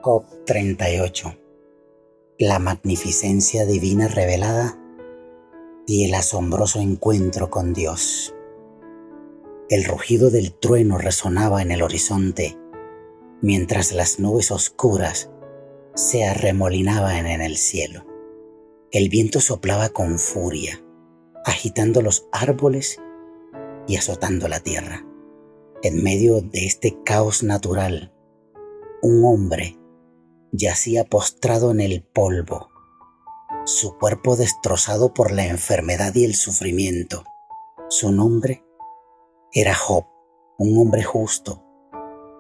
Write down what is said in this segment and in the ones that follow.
Job 38. La magnificencia divina revelada y el asombroso encuentro con Dios. El rugido del trueno resonaba en el horizonte, mientras las nubes oscuras se arremolinaban en el cielo. El viento soplaba con furia, agitando los árboles y azotando la tierra. En medio de este caos natural, un hombre yacía postrado en el polvo, su cuerpo destrozado por la enfermedad y el sufrimiento. Su nombre era Job, un hombre justo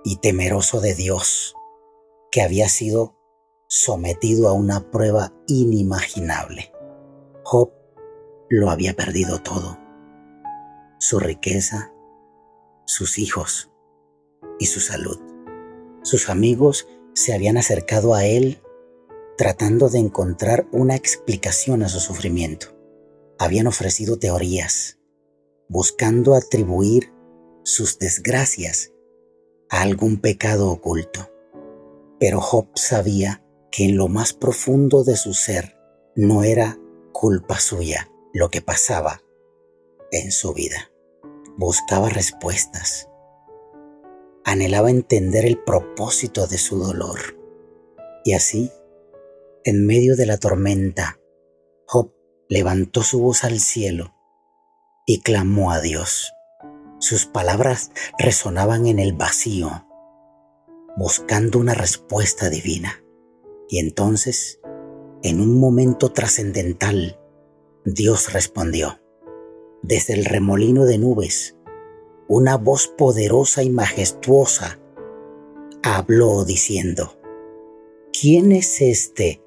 y temeroso de Dios, que había sido sometido a una prueba inimaginable. Job lo había perdido todo: su riqueza, sus hijos y su salud. Sus amigos se habían acercado a él tratando de encontrar una explicación a su sufrimiento. Habían ofrecido teorías, buscando atribuir sus desgracias a algún pecado oculto. Pero Job sabía que en lo más profundo de su ser no era culpa suya lo que pasaba en su vida. Buscaba respuestas. Anhelaba entender el propósito de su dolor. Y así, en medio de la tormenta, Job levantó su voz al cielo y clamó a Dios. Sus palabras resonaban en el vacío, buscando una respuesta divina. Y entonces, en un momento trascendental, Dios respondió. Desde el remolino de nubes, una voz poderosa y majestuosa habló diciendo: ¿Quién es este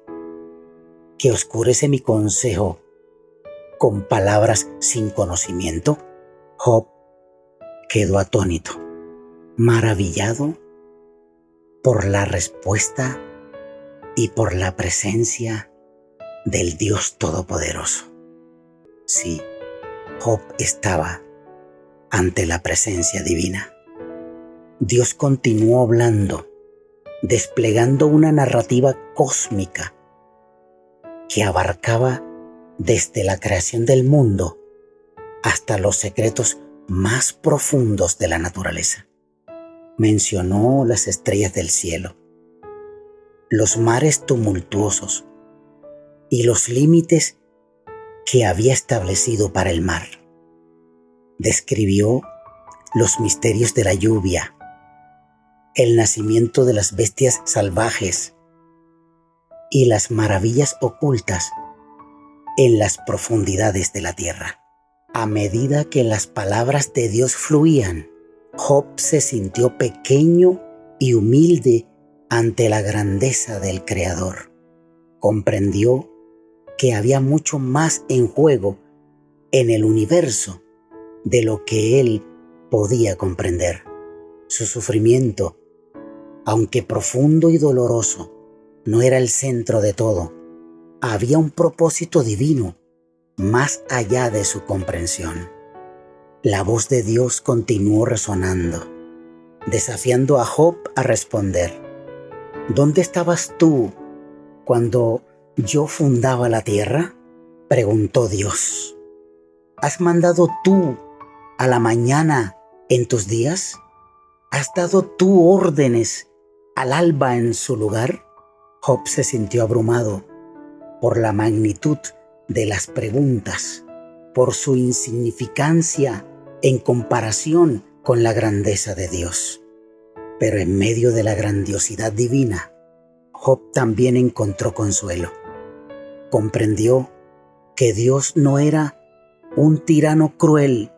que oscurece mi consejo con palabras sin conocimiento? Job quedó atónito, maravillado por la respuesta y por la presencia del Dios Todopoderoso. Sí, Job estaba ante la presencia divina. Dios continuó hablando, desplegando una narrativa cósmica que abarcaba desde la creación del mundo hasta los secretos más profundos de la naturaleza. Mencionó las estrellas del cielo, los mares tumultuosos y los límites que había establecido para el mar. Describió los misterios de la lluvia, el nacimiento de las bestias salvajes y las maravillas ocultas en las profundidades de la tierra. A medida que las palabras de Dios fluían, Job se sintió pequeño y humilde ante la grandeza del Creador. Comprendió que había mucho más en juego en el universo de lo que él podía comprender. Su sufrimiento, aunque profundo y doloroso, no era el centro de todo. Había un propósito divino más allá de su comprensión. La voz de Dios continuó resonando, desafiando a Job a responder. ¿Dónde estabas tú cuando yo fundaba la tierra? Preguntó Dios. ¿Has mandado tú a la mañana en tus días? ¿Has dado tú órdenes al alba en su lugar? Job se sintió abrumado por la magnitud de las preguntas, por su insignificancia en comparación con la grandeza de Dios. Pero en medio de la grandiosidad divina, Job también encontró consuelo. Comprendió que Dios no era un tirano cruel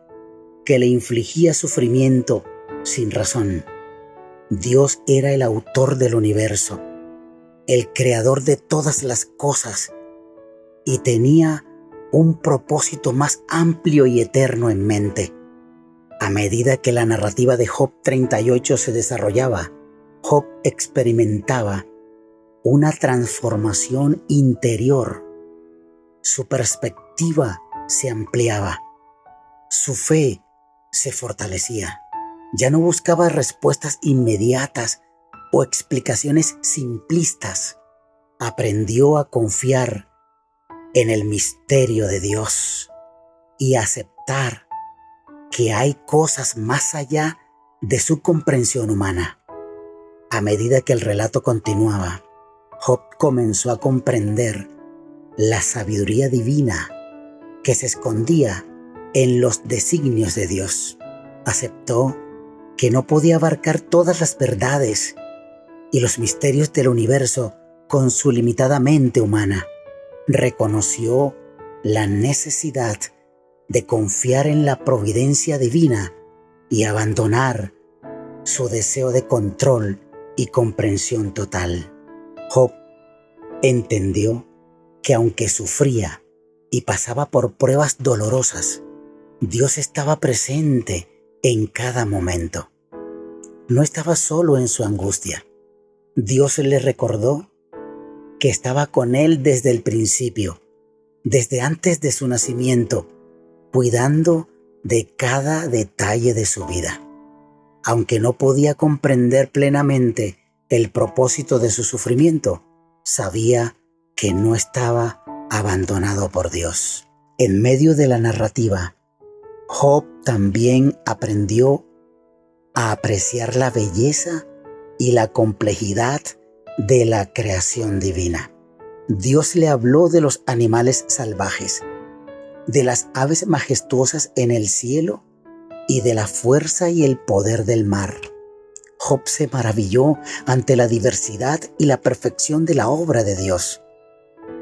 que le infligía sufrimiento sin razón. Dios era el autor del universo, el creador de todas las cosas, y tenía un propósito más amplio y eterno en mente. A medida que la narrativa de Job 38 se desarrollaba, Job experimentaba una transformación interior. Su perspectiva se ampliaba, su fe se fortalecía. Ya no buscaba respuestas inmediatas o explicaciones simplistas, aprendió a confiar en el misterio de Dios y a aceptar que hay cosas más allá de su comprensión humana. A medida que el relato continuaba, Job comenzó a comprender la sabiduría divina que se escondía en los designios de Dios. Aceptó que no podía abarcar todas las verdades y los misterios del universo con su limitada mente humana. Reconoció la necesidad de confiar en la providencia divina y abandonar su deseo de control y comprensión total. Job entendió que aunque sufría y pasaba por pruebas dolorosas, Dios estaba presente en cada momento. No estaba solo en su angustia. Dios le recordó que estaba con él desde el principio, desde antes de su nacimiento, cuidando de cada detalle de su vida. Aunque no podía comprender plenamente el propósito de su sufrimiento, sabía que no estaba abandonado por Dios. En medio de la narrativa, Job también aprendió a apreciar la belleza y la complejidad de la creación divina. Dios le habló de los animales salvajes, de las aves majestuosas en el cielo y de la fuerza y el poder del mar. Job se maravilló ante la diversidad y la perfección de la obra de Dios.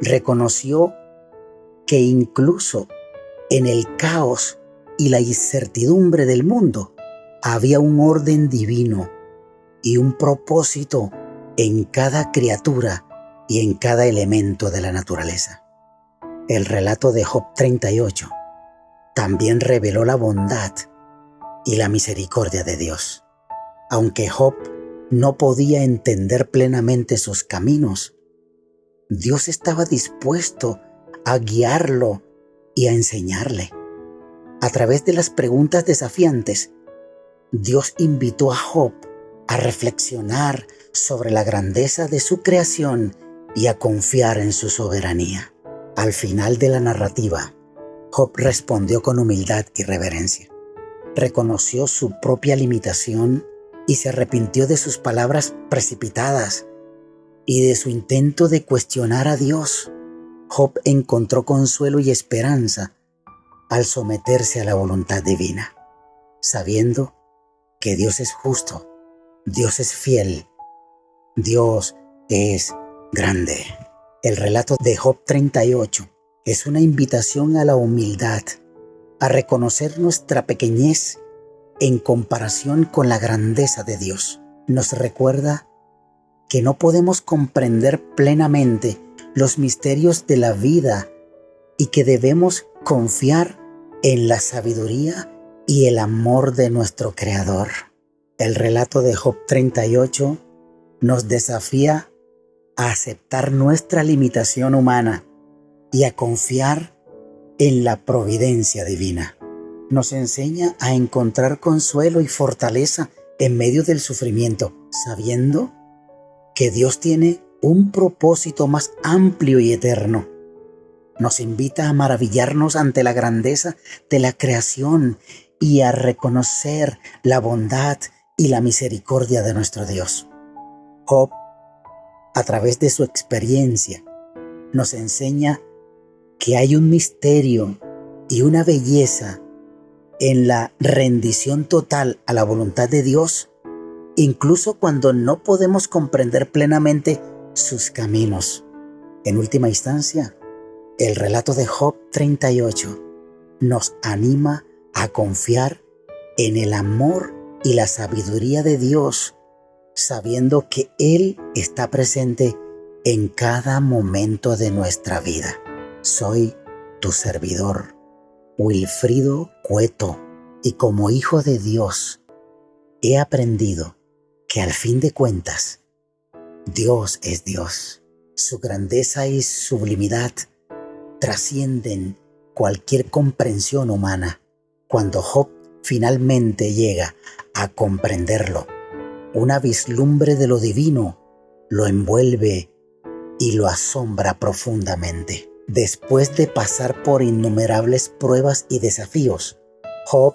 Reconoció que incluso en el caos y la incertidumbre del mundo había un orden divino y un propósito en cada criatura y en cada elemento de la naturaleza. El relato de Job 38 también reveló la bondad y la misericordia de Dios. Aunque Job no podía entender plenamente sus caminos, Dios estaba dispuesto a guiarlo y a enseñarle. A través de las preguntas desafiantes, Dios invitó a Job a reflexionar sobre la grandeza de su creación y a confiar en su soberanía. Al final de la narrativa, Job respondió con humildad y reverencia. Reconoció su propia limitación y se arrepintió de sus palabras precipitadas y de su intento de cuestionar a Dios. Job encontró consuelo y esperanza al someterse a la voluntad divina, sabiendo que Dios es justo, Dios es fiel, Dios es grande. El relato de Job 38 es una invitación a la humildad, a reconocer nuestra pequeñez en comparación con la grandeza de Dios. Nos recuerda que no podemos comprender plenamente los misterios de la vida y que debemos confiar en la sabiduría y el amor de nuestro Creador. El relato de Job 38 nos desafía a aceptar nuestra limitación humana y a confiar en la providencia divina. Nos enseña a encontrar consuelo y fortaleza en medio del sufrimiento, sabiendo que Dios tiene un propósito más amplio y eterno. Nos invita a maravillarnos ante la grandeza de la creación y a reconocer la bondad y la misericordia de nuestro Dios. Job, a través de su experiencia, nos enseña que hay un misterio y una belleza en la rendición total a la voluntad de Dios, incluso cuando no podemos comprender plenamente sus caminos. En última instancia, el relato de Job 38 nos anima a confiar en el amor y la sabiduría de Dios, sabiendo que Él está presente en cada momento de nuestra vida. Soy tu servidor, Wilfrido Cueto, y como hijo de Dios he aprendido que al fin de cuentas Dios es Dios. Su grandeza y sublimidad trascienden cualquier comprensión humana. Cuando Job finalmente llega a comprenderlo, una vislumbre de lo divino lo envuelve y lo asombra profundamente. Después de pasar por innumerables pruebas y desafíos, Job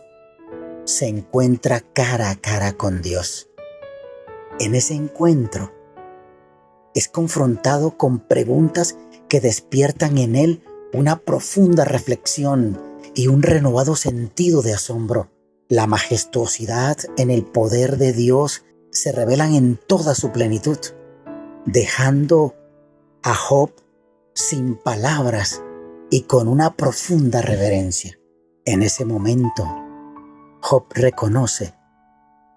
se encuentra cara a cara con Dios. En ese encuentro es confrontado con preguntas que despiertan en él una profunda reflexión y un renovado sentido de asombro. La majestuosidad en el poder de Dios se revelan en toda su plenitud, dejando a Job sin palabras y con una profunda reverencia. En ese momento, Job reconoce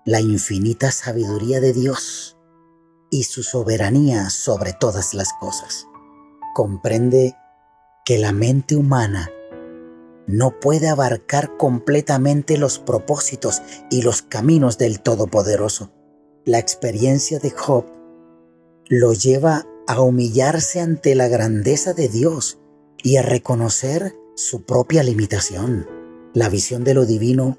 la infinita sabiduría de Dios y su soberanía sobre todas las cosas. Comprende que la mente humana no puede abarcar completamente los propósitos y los caminos del Todopoderoso. La experiencia de Job lo lleva a humillarse ante la grandeza de Dios y a reconocer su propia limitación. La visión de lo divino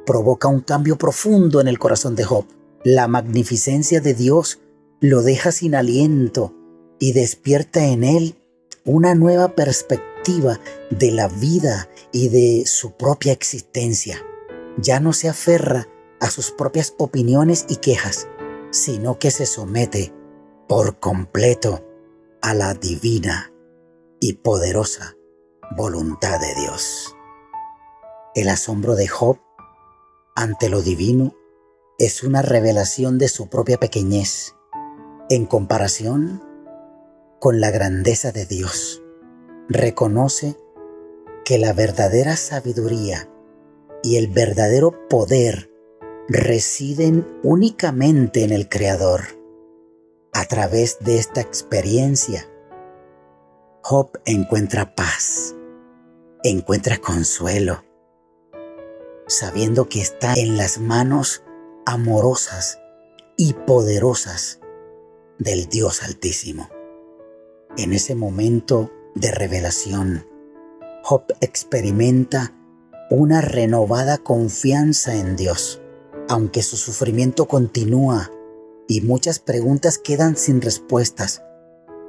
provoca un cambio profundo en el corazón de Job. La magnificencia de Dios lo deja sin aliento y despierta en él una nueva perspectiva de la vida y de su propia existencia. Ya no se aferra a sus propias opiniones y quejas, sino que se somete por completo a la divina y poderosa voluntad de Dios. El asombro de Job ante lo divino es una revelación de su propia pequeñez en comparación con la grandeza de Dios. Reconoce que la verdadera sabiduría y el verdadero poder residen únicamente en el Creador. A través de esta experiencia, Job encuentra paz, encuentra consuelo, sabiendo que está en las manos amorosas y poderosas del Dios Altísimo. En ese momento de revelación, Job experimenta una renovada confianza en Dios. Aunque su sufrimiento continúa y muchas preguntas quedan sin respuestas,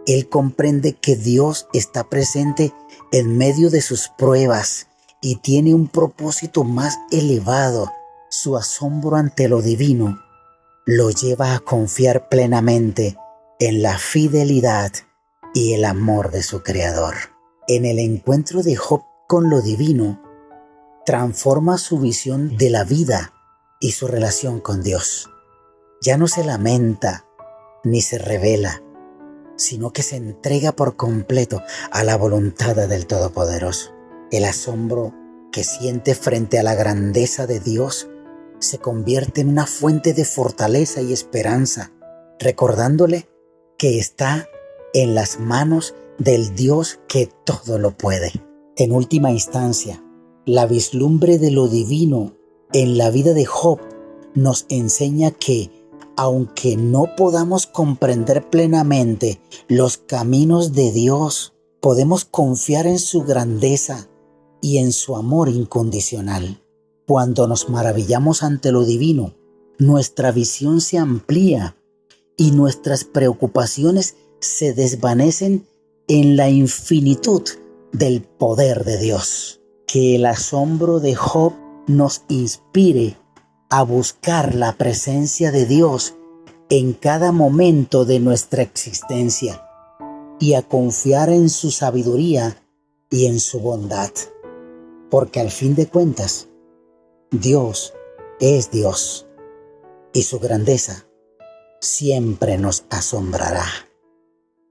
él comprende que Dios está presente en medio de sus pruebas y tiene un propósito más elevado. Su asombro ante lo divino lo lleva a confiar plenamente en la fidelidad y el amor de su Creador. En el encuentro de Job con lo divino, transforma su visión de la vida y su relación con Dios. Ya no se lamenta ni se revela, sino que se entrega por completo a la voluntad del Todopoderoso. El asombro que siente frente a la grandeza de Dios se convierte en una fuente de fortaleza y esperanza, recordándole que está en las manos del Dios que todo lo puede. En última instancia, la vislumbre de lo divino en la vida de Job nos enseña que, aunque no podamos comprender plenamente los caminos de Dios, podemos confiar en su grandeza y en su amor incondicional. Cuando nos maravillamos ante lo divino, nuestra visión se amplía y nuestras preocupaciones se desvanecen en la infinitud del poder de Dios. Que el asombro de Job nos inspire a buscar la presencia de Dios en cada momento de nuestra existencia y a confiar en su sabiduría y en su bondad. Porque al fin de cuentas, Dios es Dios y su grandeza siempre nos asombrará.